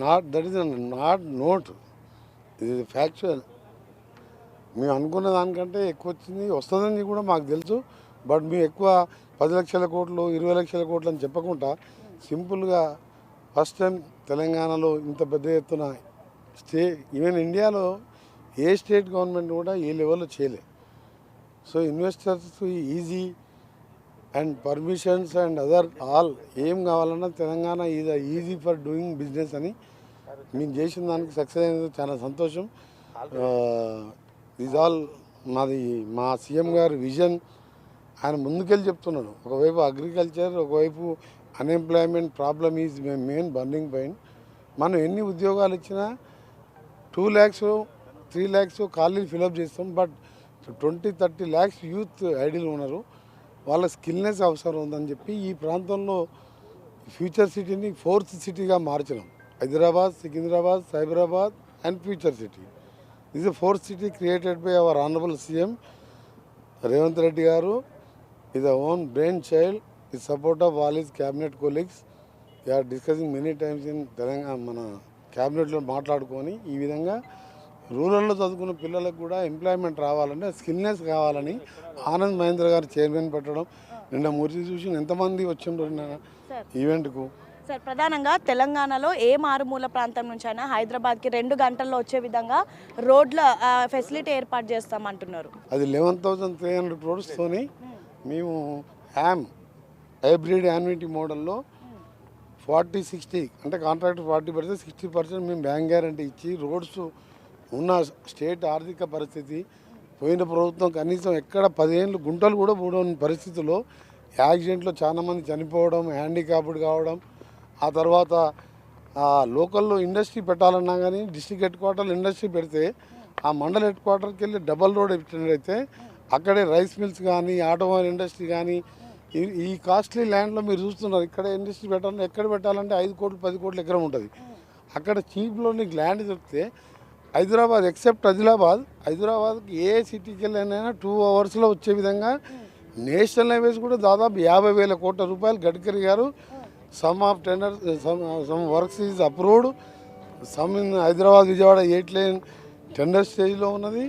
Not that is not note, ఇది factual. మేము అనుకున్న దానికంటే ఎక్కువ వచ్చింది, వస్తుందని కూడా మాకు తెలుసు. బట్ మేము ఎక్కువ 10 లక్షల కోట్లు 20 లక్షల కోట్లు అని చెప్పకుండా సింపుల్గా ఫస్ట్ టైం తెలంగాణలో ఇంత పెద్ద ఎత్తున ఈవెన్ ఇండియాలో ఏ స్టేట్ గవర్నమెంట్ కూడా ఏ లెవెల్లో చేయలేదు. So investors easy and permissions and other all ఏం కావాలన్నా Telangana is easy for doing business అని మేము చేసిన దానికి సక్సెస్ అయినందుకు చాలా సంతోషం. ఈజ్ ఆల్ మాది మా సీఎం గారి విజన్. ఆయన ముందుకెళ్ళి చెప్తున్నాడు, ఒకవైపు అగ్రికల్చర్, ఒకవైపు unemployment problem is main burning point. మనం ఎన్ని ఉద్యోగాలు ఇచ్చినా 2 lakhs 3 lakhs ఖాళీలు ఫిలప్ చేస్తాం. బట్ 20-30 lakhs యూత్ ఐడియల్ ఉన్నారు, వాళ్ళ స్కిల్నెస్ అవసరం ఉందని చెప్పి ఈ ప్రాంతంలో ఫ్యూచర్ సిటీని 4th సిటీగా మార్చినాం. Hyderabad, Secunderabad, Cyberabad and future city. This is 4th city created by our honourable CM Revanth Reddy గారు. is a own brain child with support of all his cabinet colleagues. We are discussing many times in Telangana మన క్యాబినెట్లో మాట్లాడుకొని ఈ విధంగా రూరల్లో చదువుకున్న పిల్లలకు కూడా ఎంప్లాయ్మెంట్ రావాలంటే స్కిల్నెస్ కావాలని ఆనంద్ మహేంద్ర గారు చైర్మన్ పెట్టడం. నిన్న మూర్తి చూసి ఎంతమంది వచ్చిండ్రు ఈవెంట్కు. సార్, ప్రధానంగా తెలంగాణలో ఏ మారుమూల ప్రాంతం నుంచి అయినా హైదరాబాద్కి 2 గంటల్లో వచ్చే విధంగా రోడ్ల ఫెసిలిటీ ఏర్పాటు చేస్తామంటున్నారు. అది 11,300 crores మేము హైబ్రిడ్ యాన్యుటీ మోడల్లో 40-60 అంటే కాంట్రాక్టర్ 40%, 60% మేము బ్యాంక్ గ్యారంటీ ఇచ్చి రోడ్స్ ఉన్న స్టేట్ ఆర్థిక పరిస్థితి, పోయిన ప్రభుత్వం కనీసం ఎక్కడ 10 ఏళ్ళు గుంటలు కూడా పోవడం పరిస్థితుల్లో యాక్సిడెంట్లో చాలామంది చనిపోవడం, హ్యాండిక్యాప్డ్ కావడం. ఆ తర్వాత లోకల్లో ఇండస్ట్రీ పెట్టాలన్నా కానీ డిస్ట్రిక్ట్ హెడ్ క్వార్టర్లో ఇండస్ట్రీ పెడితే ఆ మండల్ హెడ్ క్వార్టర్కి వెళ్ళి డబల్ రోడ్ పెట్టినట్టయితే అక్కడే రైస్ మిల్స్ కానీ ఆటోమొబైల్ ఇండస్ట్రీ కానీ ఈ కాస్ట్లీ ల్యాండ్లో మీరు చూస్తున్నారు. ఇక్కడ ఇండస్ట్రీ పెట్టాలంటే ఎక్కడ పెట్టాలంటే 5 కోట్లు 10 కోట్లు ఎకరం ఉంటుంది. అక్కడ చీప్లో నీకు ల్యాండ్ దొరికితే హైదరాబాద్ ఎక్సెప్ట్ హైదరాబాద్కి ఏ సిటీకి వెళ్ళినైనా 2 hours వచ్చే విధంగా నేషనల్ హైవేస్ కూడా దాదాపు 50,000 కోట్ల రూపాయలు గడ్కరీ గారు some of tender some works is approved. Some in Hyderabad Vijayawada 8 lane tender స్టేజ్లో ఉన్నది.